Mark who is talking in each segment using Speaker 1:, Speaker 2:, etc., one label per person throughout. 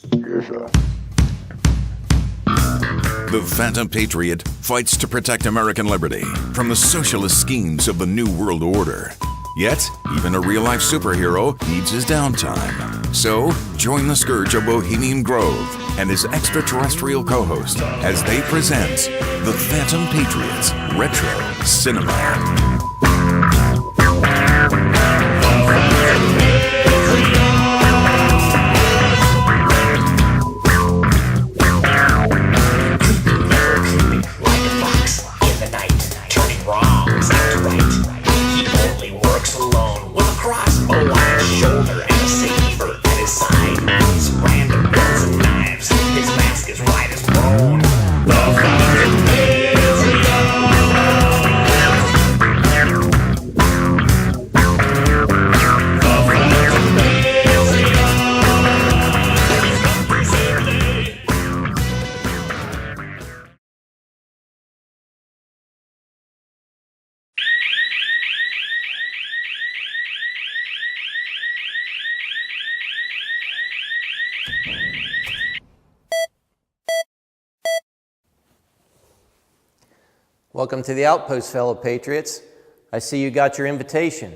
Speaker 1: Yes, sir.
Speaker 2: The Phantom Patriot fights to protect American liberty from the socialist schemes of the New World Order. Yet, even a real-life superhero needs his downtime. So, join the Scourge of Bohemian Grove and his extraterrestrial co-host as they present The Phantom Patriots Retro Cinema.
Speaker 3: Welcome to the Outpost, fellow Patriots. I see you got your invitation.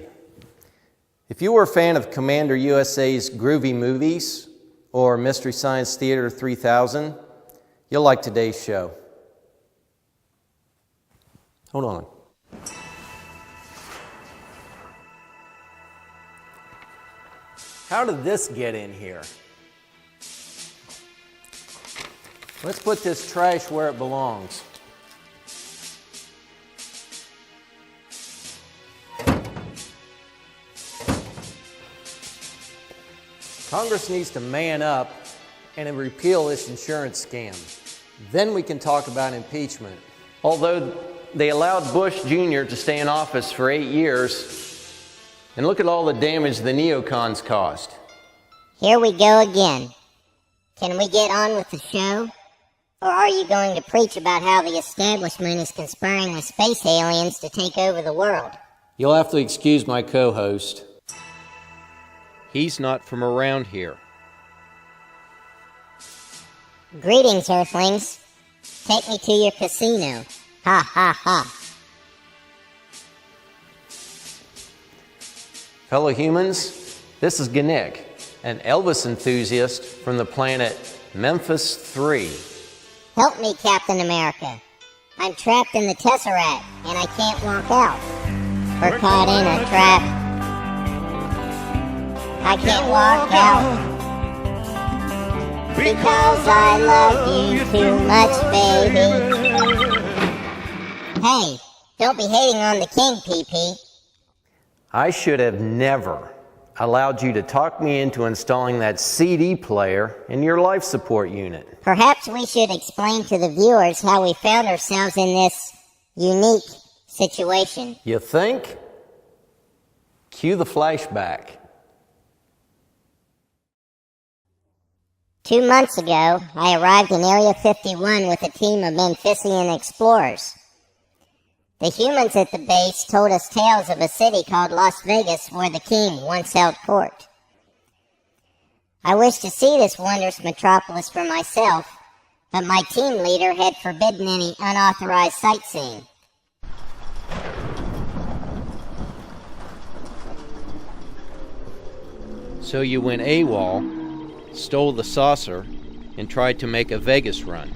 Speaker 3: If you were a fan of Commander USA's groovy movies or Mystery Science Theater 3000, you'll like today's show. Hold on. How did this get in here? Let's put this trash where it belongs. Congress needs to man up and repeal this insurance scam. Then we can talk about impeachment. Although they allowed Bush Jr. to stay in office for 8 years, and look at all the damage the neocons caused.
Speaker 4: Here we go again. Can we get on with the show? Or are you going to preach about how the establishment is conspiring with space aliens to take over the world?
Speaker 3: You'll have to excuse my co-host. He's not from around here.
Speaker 4: Greetings, Earthlings. Take me to your casino. Ha ha ha.
Speaker 3: Fellow humans, this is Ganek, an Elvis enthusiast from the planet Memphis 3.
Speaker 4: Help me, Captain America. I'm trapped in the Tesseract, and I can't walk out. We're caught in a trap. I can't walk out because I love you too much, baby. Hey, don't be hating on the king, PP.
Speaker 3: I should have never allowed you to talk me into installing that CD player in your life support unit.
Speaker 4: Perhaps we should explain to the viewers how we found ourselves in this unique situation.
Speaker 3: You think? Cue the flashback.
Speaker 4: 2 months ago, I arrived in Area 51 with a team of Memphissian explorers. The humans at the base told us tales of a city called Las Vegas where the king once held court. I wished to see this wondrous metropolis for myself, but my team leader had forbidden any unauthorized sightseeing.
Speaker 3: So you went AWOL, stole the saucer, and tried to make a Vegas run.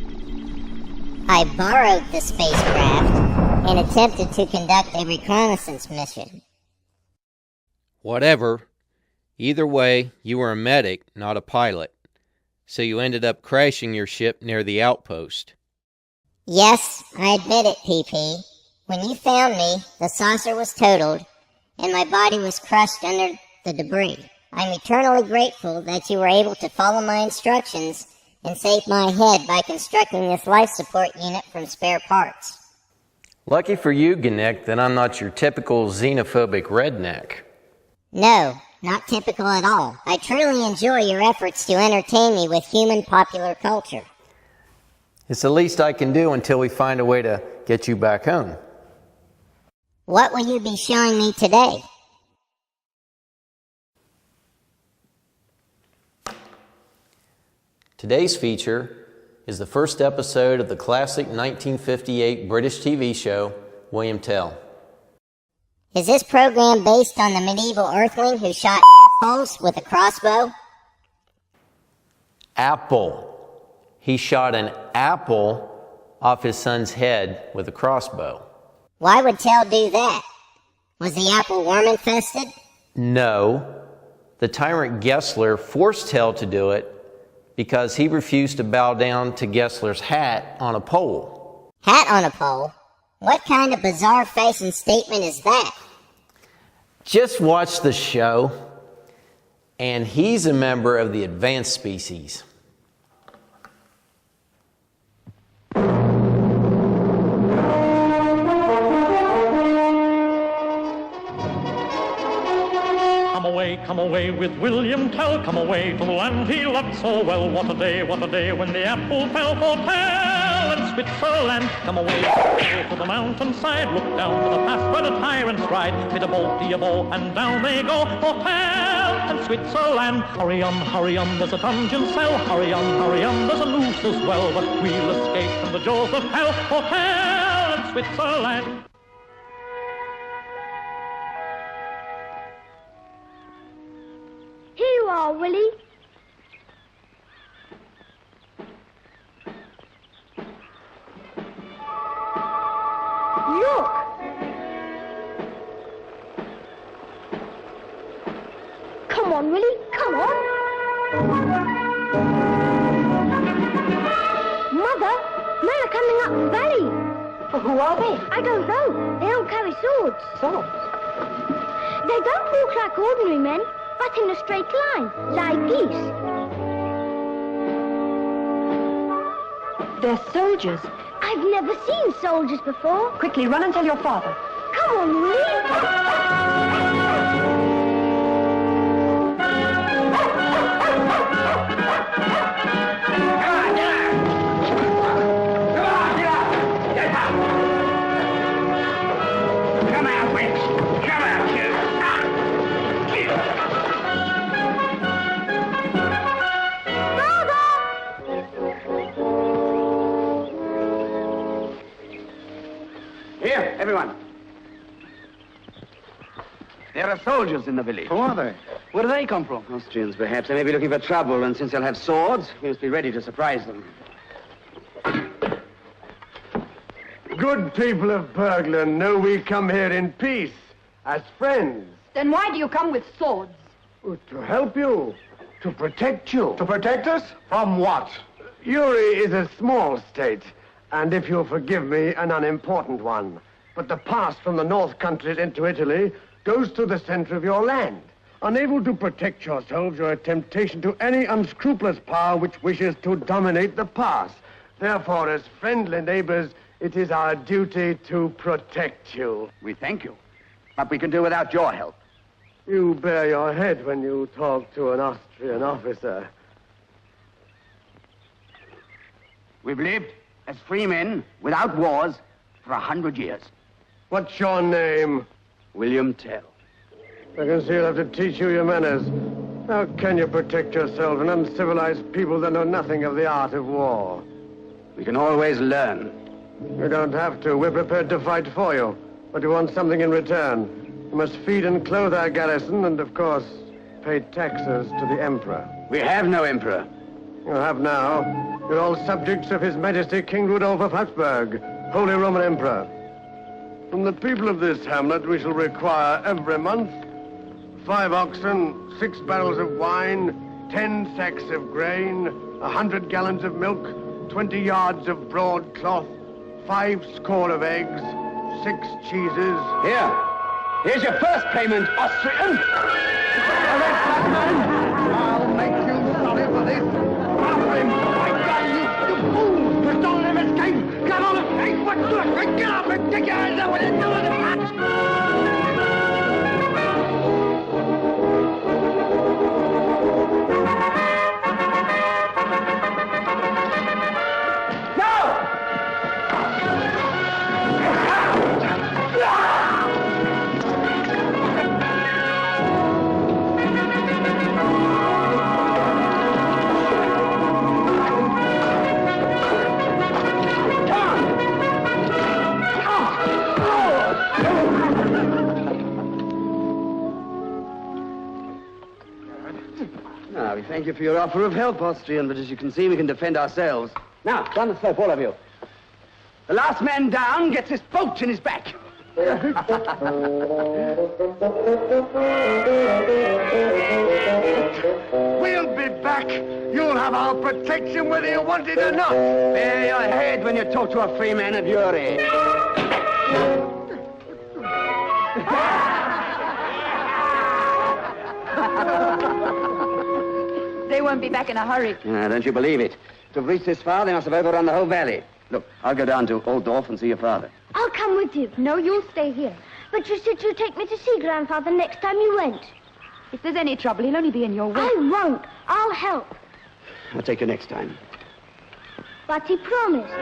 Speaker 4: I borrowed the spacecraft and attempted to conduct a reconnaissance mission.
Speaker 3: Whatever. Either way, you were a medic, not a pilot. So you ended up crashing your ship near the outpost.
Speaker 4: Yes, I admit it, PP. When you found me, the saucer was totaled, and my body was crushed under the debris. I'm eternally grateful that you were able to follow my instructions and save my head by constructing this life support unit from spare parts.
Speaker 3: Lucky for you, Ganek, that I'm not your typical xenophobic redneck.
Speaker 4: No, not typical at all. I truly enjoy your efforts to entertain me with human popular culture.
Speaker 3: It's the least I can do until we find a way to get you back home.
Speaker 4: What will you be showing me today?
Speaker 3: Today's feature is the first episode of the classic 1958 British TV show, William Tell.
Speaker 4: Is this program based on the medieval earthling who shot assholes with a crossbow?
Speaker 3: Apple. He shot an apple off his son's head with a crossbow.
Speaker 4: Why would Tell do that? Was the apple worm infested?
Speaker 3: No. The tyrant Gessler forced Tell to do it because he refused to bow down to Gessler's hat on a pole.
Speaker 4: Hat on a pole? What kind of bizarre facing statement is that?
Speaker 3: Just watch the show, and he's a member of the advanced species.
Speaker 1: Come away with William Tell, come away to the land he loved so well. What a day when the apple fell for Tell in Switzerland. Come away to the mountainside, look down to the pass where the tyrants ride. Hit a bolt, a ball, and down they go for Tell in Switzerland. Hurry on, there's a dungeon cell. Hurry on, there's a noose as well. But we'll escape from the jaws of hell for Tell in Switzerland.
Speaker 5: Here you are, Willie. Look! Come on, Willie, come on. Mother, men are coming up the valley.
Speaker 6: Well, who are they?
Speaker 5: I don't know. They don't carry swords.
Speaker 6: Swords?
Speaker 5: They don't walk like ordinary men, but in a straight line, like geese.
Speaker 6: They're soldiers.
Speaker 5: I've never seen soldiers before.
Speaker 6: Quickly, run and tell your father.
Speaker 5: Come on, Willie.
Speaker 7: Here, everyone. There are soldiers in the village.
Speaker 8: Who are they? Where do they come from?
Speaker 7: Austrians, perhaps. They may be looking for trouble, and since they'll have swords, we must be ready to surprise them.
Speaker 8: Good people of Bergland know we come here in peace, as friends.
Speaker 6: Then why do you come with swords?
Speaker 8: To help you, to protect you.
Speaker 9: To protect us? From what?
Speaker 8: Uri is a small state, and if you'll forgive me, an unimportant one. But the pass from the north countries into Italy goes to the center of your land. Unable to protect yourselves, you're a temptation to any unscrupulous power which wishes to dominate the pass. Therefore, as friendly neighbors, it is our duty to protect you.
Speaker 7: We thank you, but we can do without your help.
Speaker 8: You bare your head when you talk to an Austrian officer.
Speaker 7: We've lived as free men, without wars, for 100 years.
Speaker 8: What's your name?
Speaker 7: William Tell.
Speaker 8: I can see you'll have to teach you your manners. How can you protect yourself, an uncivilized people that know nothing of the art of war?
Speaker 7: We can always learn.
Speaker 8: You don't have to. We're prepared to fight for you. But we want something in return. You must feed and clothe our garrison and, of course, pay taxes to the Emperor.
Speaker 7: We have no emperor.
Speaker 8: You have now. You're all subjects of His Majesty King Rudolph of Habsburg, Holy Roman Emperor. From the people of this hamlet, we shall require every month 5 oxen, 6 barrels of wine, 10 sacks of grain, 100 gallons of milk, 20 yards of broadcloth, 5 score of eggs, 6 cheeses.
Speaker 7: Here. Here's your first payment, Austrian.
Speaker 8: I'll make you sorry for this. After him. I got you fools. But don't let him escape. Come on, hey, what's doing? Get up and take your hands up with it.
Speaker 7: Thank you for your offer of help, Austrian, but as you can see, we can defend ourselves. Now, down the slope, all of you. The last man down gets this boat in his back.
Speaker 8: We'll be back. You'll have our protection whether you want it or not.
Speaker 7: Bare your head when you talk to a free man of your age.
Speaker 6: They won't be back in a hurry.
Speaker 7: Don't you believe it? To have reached this far, they must have overrun the whole valley. Look, I'll go down to Oldorf and see your father.
Speaker 5: I'll come with you. No, you'll stay here. But you said you'd take me to see Grandfather next time you went.
Speaker 6: If there's any trouble, he'll only be in your way.
Speaker 5: I won't. I'll help.
Speaker 7: I'll take you next time.
Speaker 5: But he promised.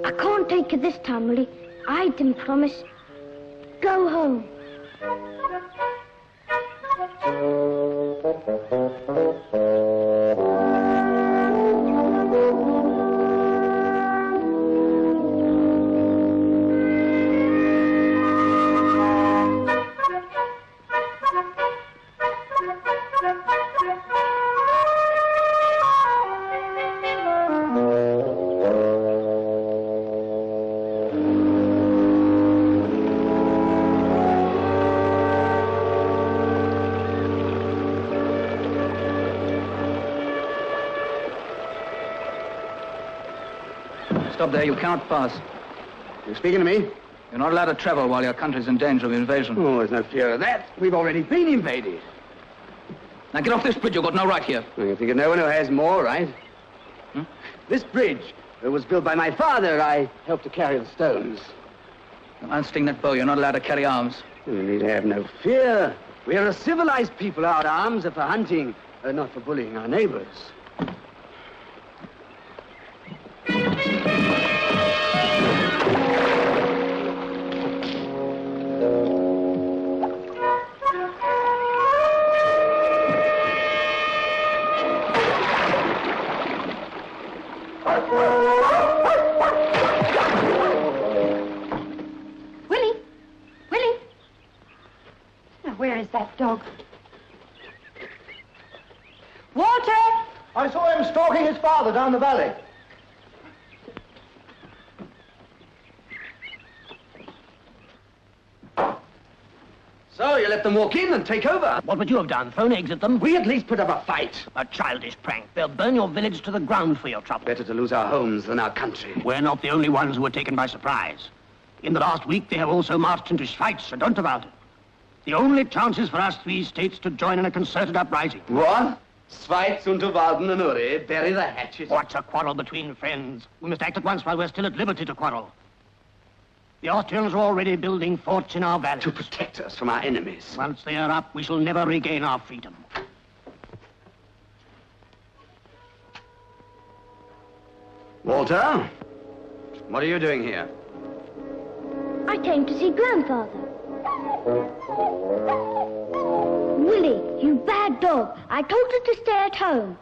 Speaker 5: I can't take you this time, Willie. I didn't promise. Go home.
Speaker 10: Stop there, you can't pass.
Speaker 7: You speaking to me?
Speaker 10: You're not allowed to travel while your country's in danger of invasion.
Speaker 7: Oh, there's no fear of that. We've already been invaded.
Speaker 10: Now get off this bridge, you've got no right here.
Speaker 7: Well, you think of no one who has more, right? This bridge was built by my father. I helped to carry the stones.
Speaker 10: Unsting that bow, you're not allowed to carry arms.
Speaker 7: You need have no fear. We are a civilized people. Our arms are for hunting, not for bullying our neighbors.
Speaker 6: Where is that dog? Walter!
Speaker 9: I saw him stalking his father down the valley.
Speaker 7: So you let them walk in and take over?
Speaker 11: What would you have done? Thrown eggs at them?
Speaker 7: We at least put up a fight.
Speaker 11: A childish prank. They'll burn your village to the ground for your trouble.
Speaker 7: Better to lose our homes than our country.
Speaker 11: We're not the only ones who were taken by surprise. In the last week, they have also marched into Schweiz, and don't about it. The only chance is for us 3 states to join in a concerted uprising.
Speaker 7: What? Schweiz und Walden and Uri, bury the hatchet.
Speaker 11: What's a quarrel between friends? We must act at once while we're still at liberty to quarrel. The Austrians are already building forts in our valleys.
Speaker 7: To protect us from our enemies.
Speaker 11: Once they are up, we shall never regain our freedom.
Speaker 7: Walter, what are you doing here?
Speaker 5: I came to see Grandfather. Willie, you bad dog. I told you to stay at home.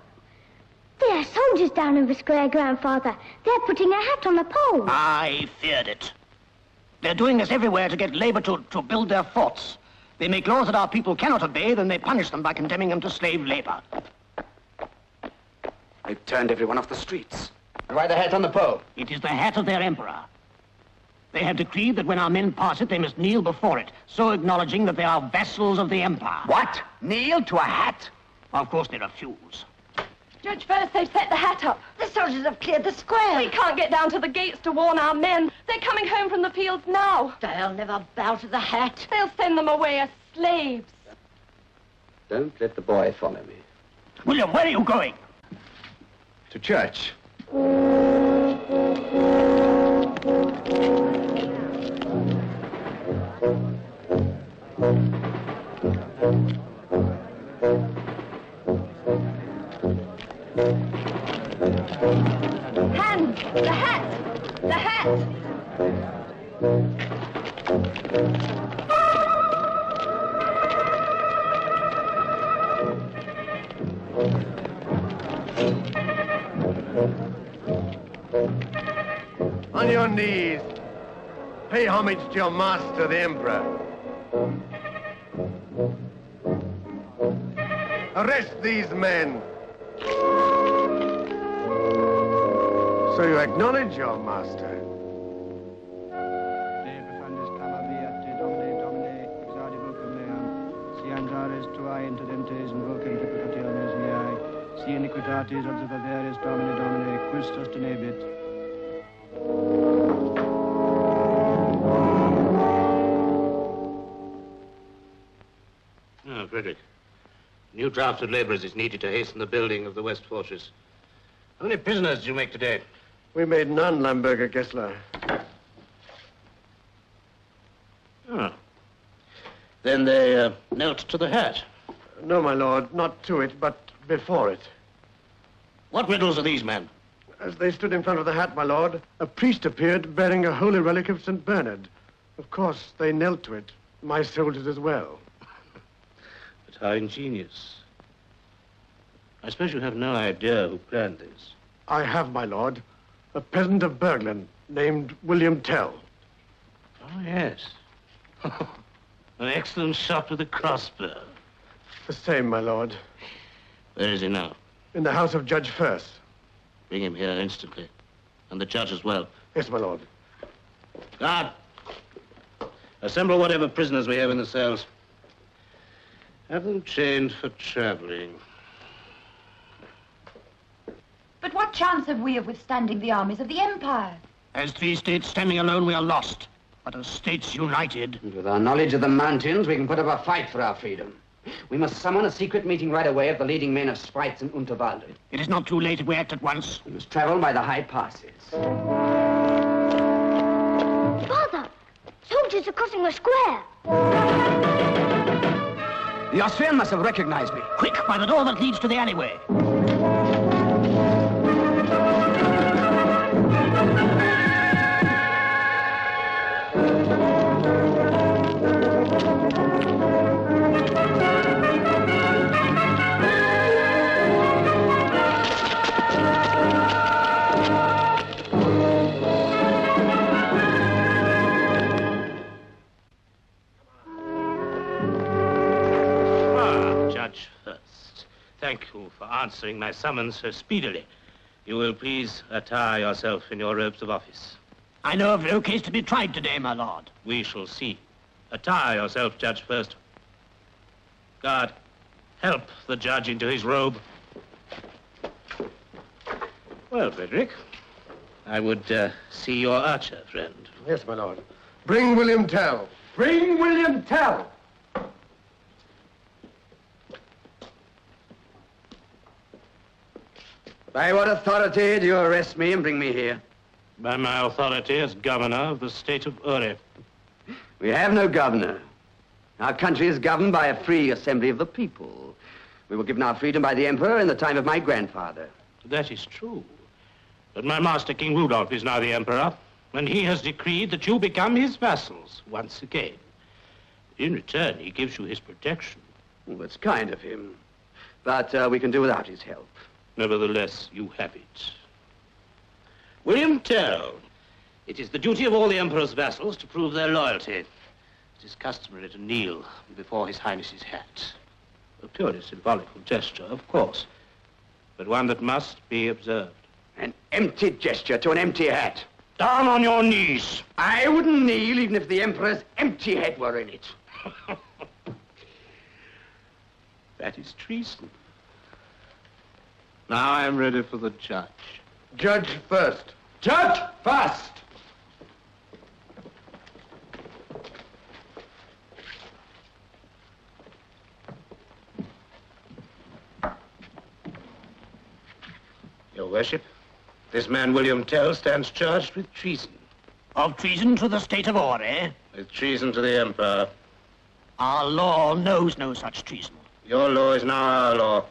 Speaker 5: There are soldiers down in the square, Grandfather. They're putting a hat on a pole.
Speaker 11: I feared it. They're doing this everywhere to get labor to build their forts. They make laws that our people cannot obey, then they punish them by condemning them to slave labor.
Speaker 7: They've turned everyone off the streets. Why the hat on the pole?
Speaker 11: It is the hat of their emperor. They have decreed that when our men pass it, they must kneel before it, so acknowledging that they are vassals of the empire.
Speaker 7: What? Kneel to a hat?
Speaker 11: Of course they refuse.
Speaker 6: Judge, first they've set the hat up.
Speaker 4: The soldiers have cleared the square.
Speaker 6: We can't get down to the gates to warn our men. They're coming home from the fields now.
Speaker 4: They'll never bow to the hat.
Speaker 6: They'll send them away as slaves.
Speaker 7: Don't let the boy follow me.
Speaker 11: William, where are you going?
Speaker 7: To church.
Speaker 6: Hands! The hat! The hat!
Speaker 8: On your knees. Pay homage to your master, the Emperor. Arrest these men. So you acknowledge your master?
Speaker 9: Iniquitates of the Bavarians Domine, quis sostenebit.
Speaker 12: Oh, Frederick. New draft of laborers is needed to hasten the building of the West Fortress. How many prisoners did you make today?
Speaker 8: We made none, Lamberger Gessler.
Speaker 12: Oh. Then they knelt to the hat.
Speaker 8: No, my lord, not to it, but before it.
Speaker 12: What riddles are these men?
Speaker 8: As they stood in front of the hat, my lord, a priest appeared bearing a holy relic of St. Bernard. Of course, they knelt to it. My soldiers as well.
Speaker 12: But how ingenious. I suppose you have no idea who planned this.
Speaker 8: I have, my lord. A peasant of Burglen named William Tell.
Speaker 12: Oh, yes. An excellent shot with a crossbow.
Speaker 8: The same, my lord.
Speaker 12: Where is he now?
Speaker 8: In the house of Judge First.
Speaker 12: Bring him here instantly. And the judge as well.
Speaker 8: Yes, my lord.
Speaker 12: Guard! Assemble whatever prisoners we have in the cells. Have them chained for traveling.
Speaker 6: But what chance have we of withstanding the armies of the Empire?
Speaker 11: As 3 states standing alone, we are lost. But as states united...
Speaker 7: And with our knowledge of the mountains, we can put up a fight for our freedom. We must summon a secret meeting right away of the leading men of Schweitz and Unterwalde.
Speaker 11: It is not too late if we act at once.
Speaker 7: We must travel by the high passes.
Speaker 5: Father, soldiers are crossing the square.
Speaker 7: The Austrian must have recognized me.
Speaker 11: Quick, by the door that leads to the alleyway.
Speaker 12: Thank you for answering my summons so speedily. You will please attire yourself in your robes of office.
Speaker 11: I know of no case to be tried today, my lord.
Speaker 12: We shall see. Attire yourself, Judge First. Guard, help the judge into his robe. Well, Frederick, I would see your archer friend.
Speaker 8: Yes, my lord. Bring William Tell.
Speaker 9: Bring William Tell.
Speaker 7: By what authority do you arrest me and bring me here?
Speaker 12: By my authority as governor of the state of Uri.
Speaker 7: We have no governor. Our country is governed by a free assembly of the people. We were given our freedom by the emperor in the time of my grandfather.
Speaker 12: That is true. But my master, King Rudolph, is now the emperor, and he has decreed that you become his vassals once again. In return, he gives you his protection.
Speaker 7: Well, that's kind of him. But we can do without his help.
Speaker 12: Nevertheless, you have it. William Tell, it is the duty of all the Emperor's vassals to prove their loyalty. It is customary to kneel before His Highness's hat. A purely symbolical gesture, of course, but one that must be observed.
Speaker 7: An empty gesture to an empty hat.
Speaker 12: Down on your knees.
Speaker 7: I wouldn't kneel even if the Emperor's empty head were in it.
Speaker 12: That is treason. Now I am ready for the judge.
Speaker 8: Judge First.
Speaker 9: Judge First.
Speaker 12: Your worship, this man William Tell stands charged with treason.
Speaker 11: Of treason to the state of Uri?
Speaker 12: With treason to the Emperor.
Speaker 11: Our law knows no such treason.
Speaker 12: Your law is now our law.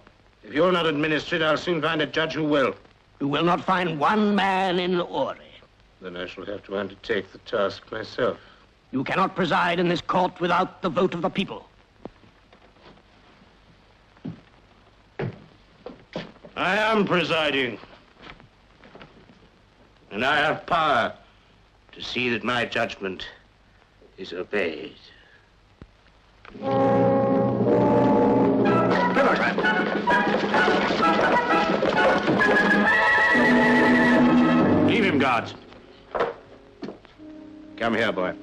Speaker 12: If you'll not administer it, I'll soon find a judge who will.
Speaker 11: Who will not find one man in Uri.
Speaker 12: Then I shall have to undertake the task myself.
Speaker 11: You cannot preside in this court without the vote of the people.
Speaker 12: I am presiding. And I have power to see that my judgment is obeyed. Leave him, guards. Come here, boy.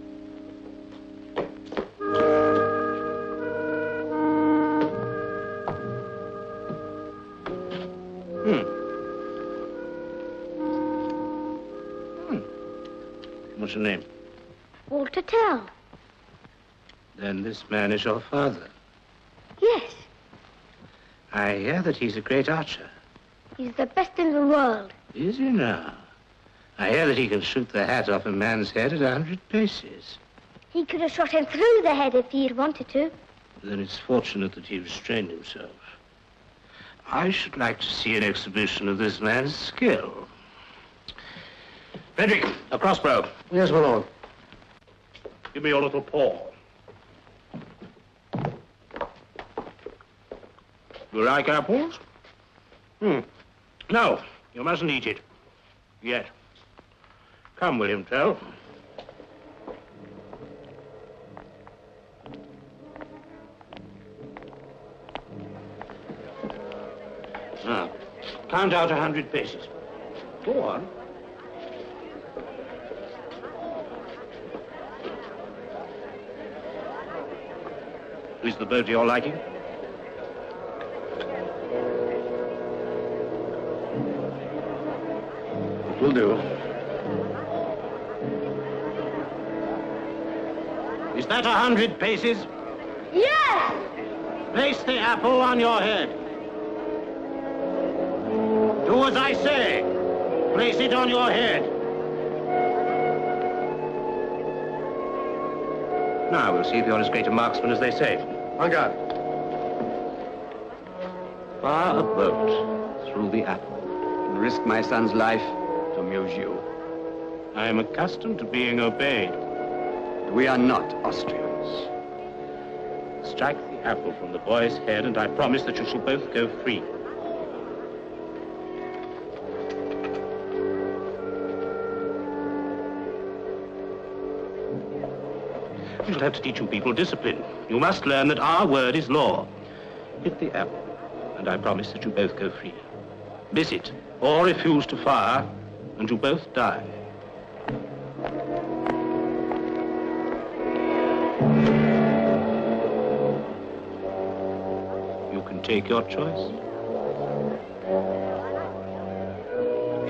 Speaker 12: What's your name?
Speaker 5: Walter Tell.
Speaker 12: Then this man is your father.
Speaker 5: Yes,
Speaker 12: I hear that he's a great archer.
Speaker 5: he's the best in the world.
Speaker 12: Is he now? I hear that he can shoot the hat off a man's head at 100 paces.
Speaker 5: He could have shot him through the head if he'd wanted to.
Speaker 12: Then it's fortunate that he restrained himself. I should like to see an exhibition of this man's skill. Frederick, a crossbow.
Speaker 8: Yes, my lord.
Speaker 12: Give me your little paw. You like apples? No, you mustn't eat it. Yet. Come, William Tell. Now, count out 100 paces. Go on. Is the boat to your liking?
Speaker 8: It will do.
Speaker 12: Is that 100 paces?
Speaker 5: Yes!
Speaker 12: Place the apple on your head. Do as I say. Place it on your head. Now we'll see if you're as great a marksman as they say.
Speaker 8: On guard.
Speaker 12: Fire a bolt through the apple.
Speaker 7: Risk my son's life to amuse you.
Speaker 12: I am accustomed to being obeyed.
Speaker 7: We are not Austrians.
Speaker 12: Strike the apple from the boy's head, and I promise that you shall both go free. We shall have to teach you people discipline. You must learn that our word is law. Hit the apple, and I promise that you both go free. Miss it, or refuse to fire, and you both die. You can take your choice.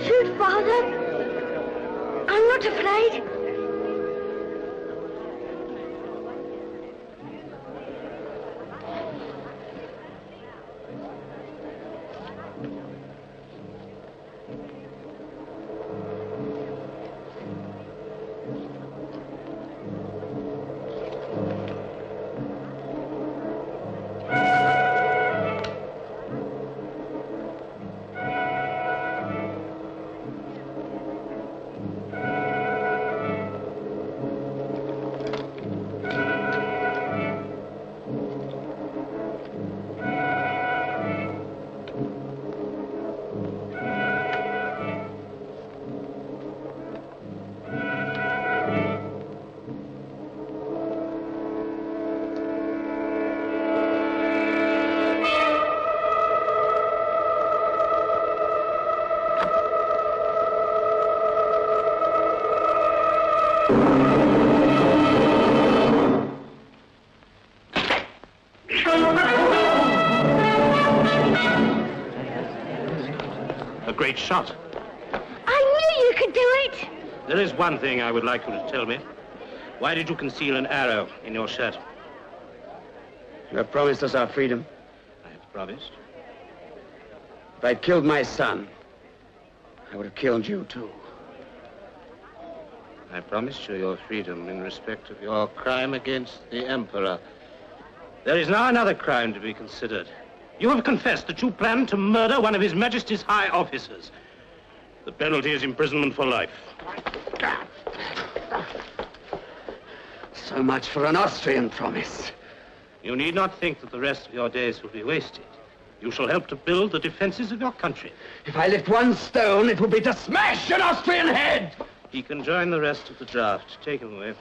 Speaker 5: Shoot, Father. I'm not afraid.
Speaker 12: Great shot.
Speaker 5: I knew you could do it.
Speaker 12: There is one thing I would like you to tell me. Why did you conceal an arrow in your shirt?
Speaker 7: You have promised us our freedom.
Speaker 12: I have promised.
Speaker 7: If I'd killed my son, I would have killed you too.
Speaker 12: I promised you your freedom in respect of your crime against the Emperor. There is now another crime to be considered. You have confessed that you planned to murder one of His Majesty's high officers. The penalty is imprisonment for life.
Speaker 7: So much for an Austrian promise.
Speaker 12: You need not think that the rest of your days will be wasted. You shall help to build the defenses of your country.
Speaker 7: If I lift one stone, it will be to smash an Austrian head!
Speaker 12: He can join the rest of the draft. Take him away.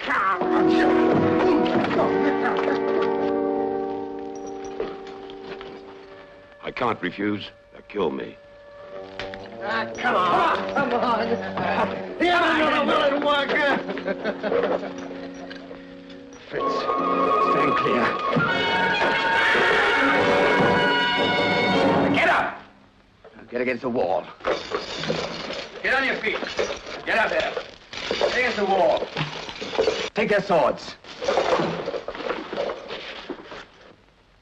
Speaker 13: I can't refuse. They'll kill me.
Speaker 7: Come on! Here, you're a willing worker! Fritz, stand clear. Get up! Now get against the wall. Get on your feet. Get up there. Get against the wall. Take their swords.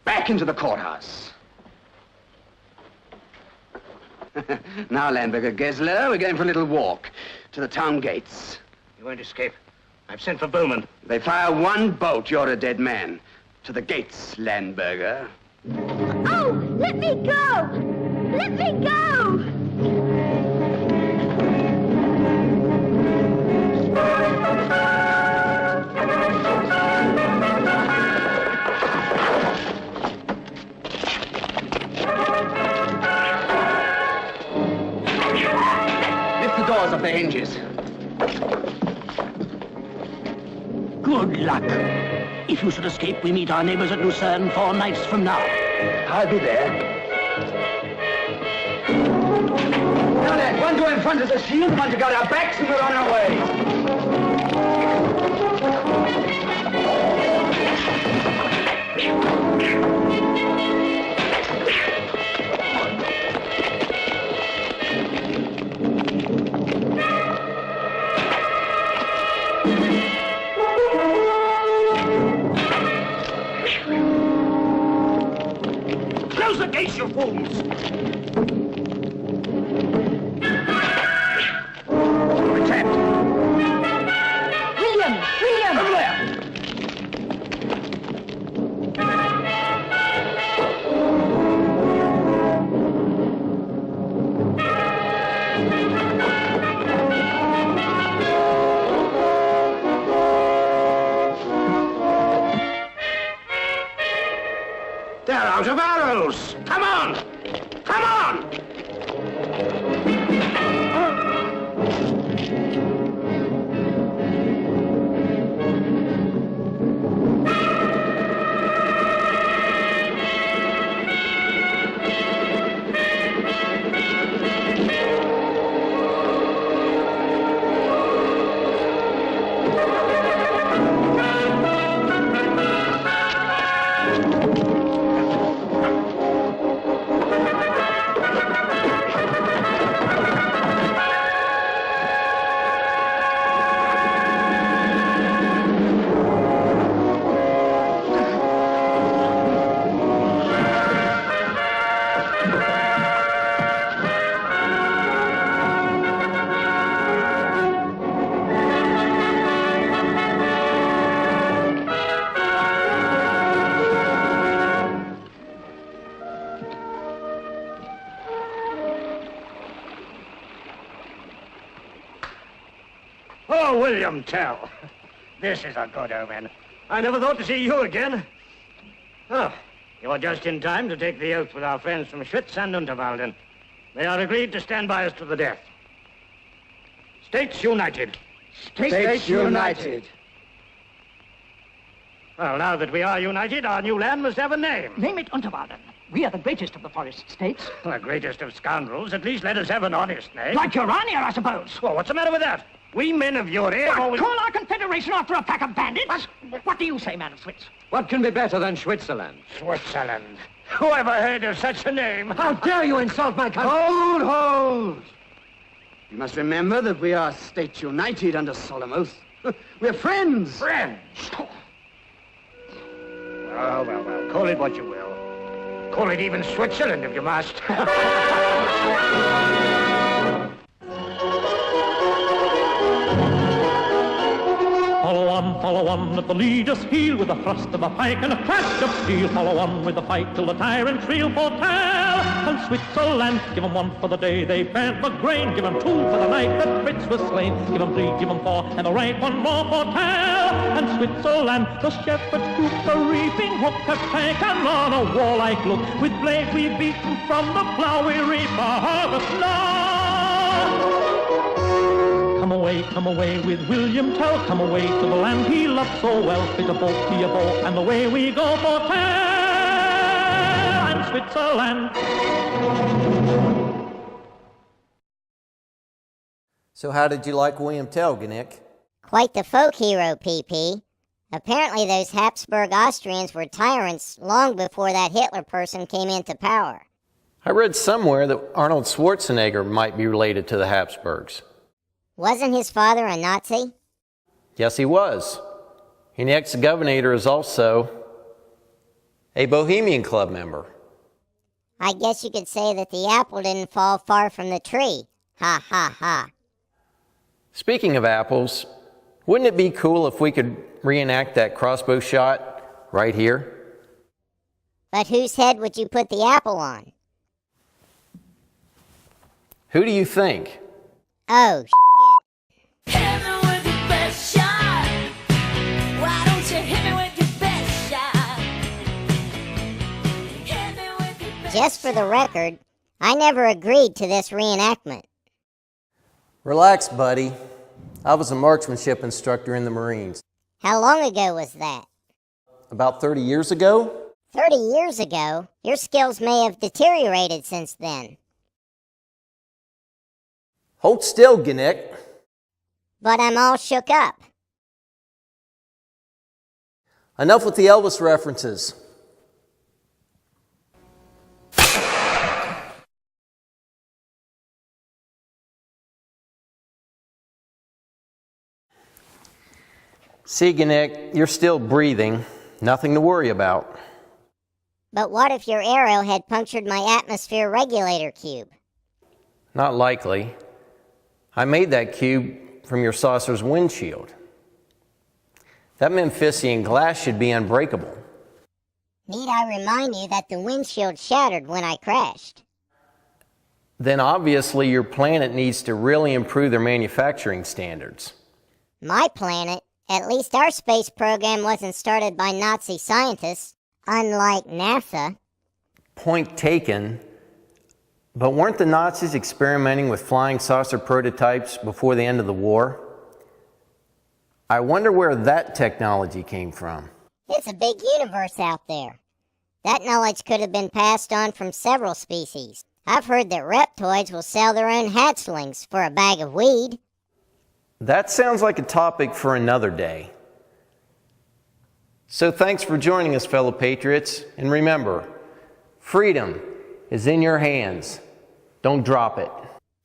Speaker 7: Back into the courthouse. Now, Landberger Gessler, we're going for a little walk to the town gates.
Speaker 12: You won't escape. I've sent for Bowman.
Speaker 7: They fire one bolt, you're a dead man. To the gates, Landberger.
Speaker 5: Oh, let me go! Let me go!
Speaker 7: Lift the doors off the hinges.
Speaker 11: Good luck. If you should escape, we meet our neighbors at Lucerne 4 nights from now.
Speaker 7: I'll be there. Now then, one door in front is a shield, one to guard our backs, and we're on our way.
Speaker 11: Close the gates, you fools!
Speaker 7: We're trapped.
Speaker 6: William! William!
Speaker 7: Over there!
Speaker 12: They're out of arrows! Come on! Come on!
Speaker 14: Oh, William Tell. This is a good omen. I never thought to see you again. Oh, you are just in time to take the oath with our friends from Schwitz and Unterwalden. They are agreed to stand by us to the death. States United.
Speaker 7: States United.
Speaker 14: Well, now that we are united, our new land must have a name.
Speaker 11: Name it Unterwalden. We are the greatest of the forest states.
Speaker 14: The greatest of scoundrels. At least let us have an honest name.
Speaker 11: Like Urania, I suppose.
Speaker 14: Well, what's the matter with that? We men of Uri have always...
Speaker 11: Call our confederation after a pack of bandits? What do you say, man of Schwitz?
Speaker 3: What can be better than Switzerland?
Speaker 14: Switzerland. Who ever heard of such a name?
Speaker 3: How dare you insult my country?
Speaker 7: Hold, hold! You must remember that we are States United under solemn oath. We're friends.
Speaker 14: Friends? Oh, well, call it what you will. Call it even Switzerland if you must.
Speaker 1: Follow on, follow follow on at the leader's heel with a thrust of a pike and a crash of steel. Follow on with the fight till the tyrants reel for tell. And Switzerland, give 'em one for the day they burnt the grain. Give 'em two for the night that Fritz was slain. Give 'em three, give 'em four, and the right one more for tell. And Switzerland, the shepherd's crook, the reaping hook, have taken on a warlike look. With blades we've beaten from the plough, we reap our harvest now. Come away with William Tell. Come away to the land he loved so well. Fit a boat, be a boat, and away we go for Tell and Switzerland.
Speaker 3: So how did you like William Tell, Gnick?
Speaker 4: Quite the folk hero, PP. Apparently those Habsburg Austrians were tyrants long before that Hitler person came into power.
Speaker 3: I read somewhere that Arnold Schwarzenegger might be related to the Habsburgs.
Speaker 4: Wasn't his father a Nazi?
Speaker 3: Yes, he was. And the ex-governor is also a Bohemian Club member.
Speaker 4: I guess you could say that the apple didn't fall far from the tree. Ha, ha, ha.
Speaker 3: Speaking of apples, wouldn't it be cool if we could reenact that crossbow shot right here?
Speaker 4: But whose head would you put the apple on?
Speaker 3: Who do you think?
Speaker 4: Oh,
Speaker 15: Hit me with your best shot. Why don't you hit me with your best shot? Hit me with your best
Speaker 4: just for the record, I never agreed to this reenactment.
Speaker 3: Relax, buddy. I was a marksmanship instructor in the Marines.
Speaker 4: How long ago was that?
Speaker 3: About 30 years ago?
Speaker 4: 30 years ago? Your skills may have deteriorated since then.
Speaker 3: Hold still, Gnick.
Speaker 4: But I'm all shook up.
Speaker 3: Enough with the Elvis references. See, Gnick, you're still breathing. Nothing to worry about.
Speaker 4: But what if your arrow had punctured my atmosphere regulator cube?
Speaker 3: Not likely. I made that cube from your saucer's windshield. That Memphisian glass should be unbreakable.
Speaker 4: Need I remind you that the windshield shattered when I crashed?
Speaker 3: Then obviously your planet needs to really improve their manufacturing standards.
Speaker 4: My planet? At least our space program wasn't started by Nazi scientists, unlike NASA.
Speaker 3: Point taken. But weren't the Nazis experimenting with flying saucer prototypes before the end of the war? I wonder where that technology came from.
Speaker 4: It's a big universe out there. That knowledge could have been passed on from several species. I've heard that reptoids will sell their own hatchlings for a bag of weed.
Speaker 3: That sounds like a topic for another day. So thanks for joining us, fellow patriots. And remember, freedom is in your hands. Don't drop it.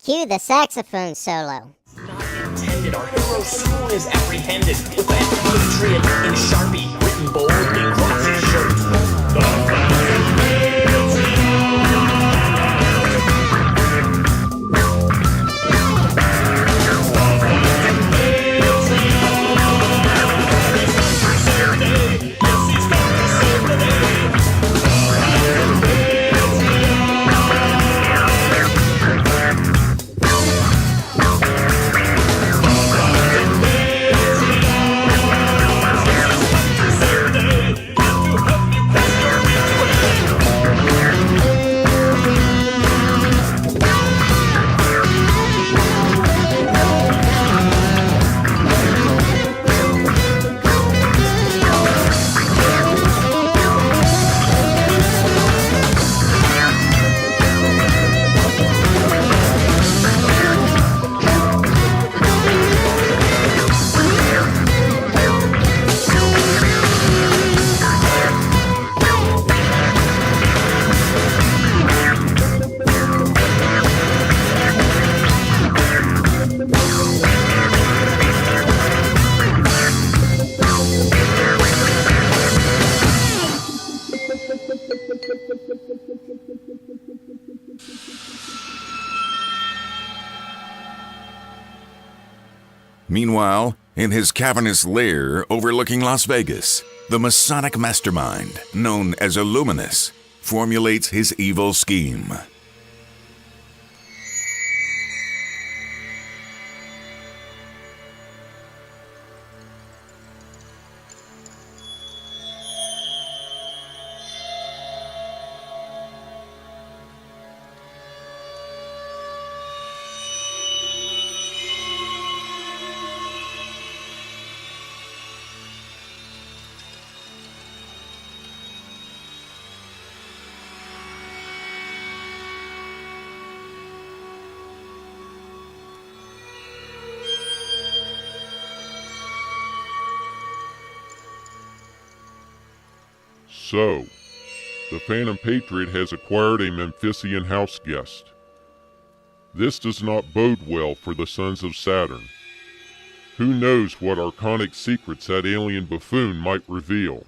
Speaker 4: Cue the saxophone solo.
Speaker 16: Intended, our hero soon is apprehended with Patriot in Sharpie written boldly across his shirt.
Speaker 2: Meanwhile, In his cavernous lair overlooking Las Vegas, the Masonic mastermind, known as Illuminus, formulates his evil scheme.
Speaker 17: So, the Phantom Patriot has acquired a Memphisian house guest. This does not bode well for the Sons of Saturn. Who knows what archonic secrets that alien buffoon might reveal?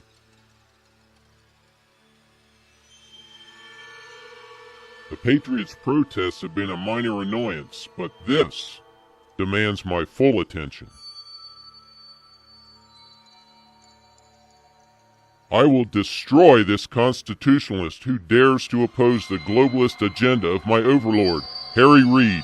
Speaker 17: The Patriot's protests have been a minor annoyance, but this demands my full attention. I will destroy this constitutionalist who dares to oppose the globalist agenda of my overlord, Harry Reid.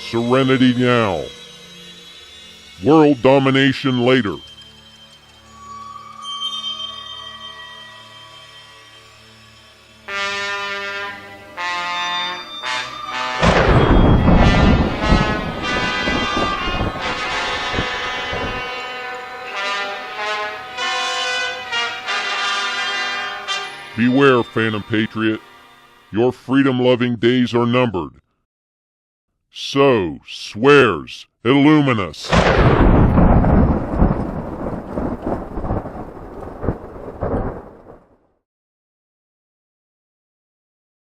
Speaker 17: Serenity now. World domination later. Beware, Phantom Patriot. Your freedom-loving days are numbered. So swears Illuminus.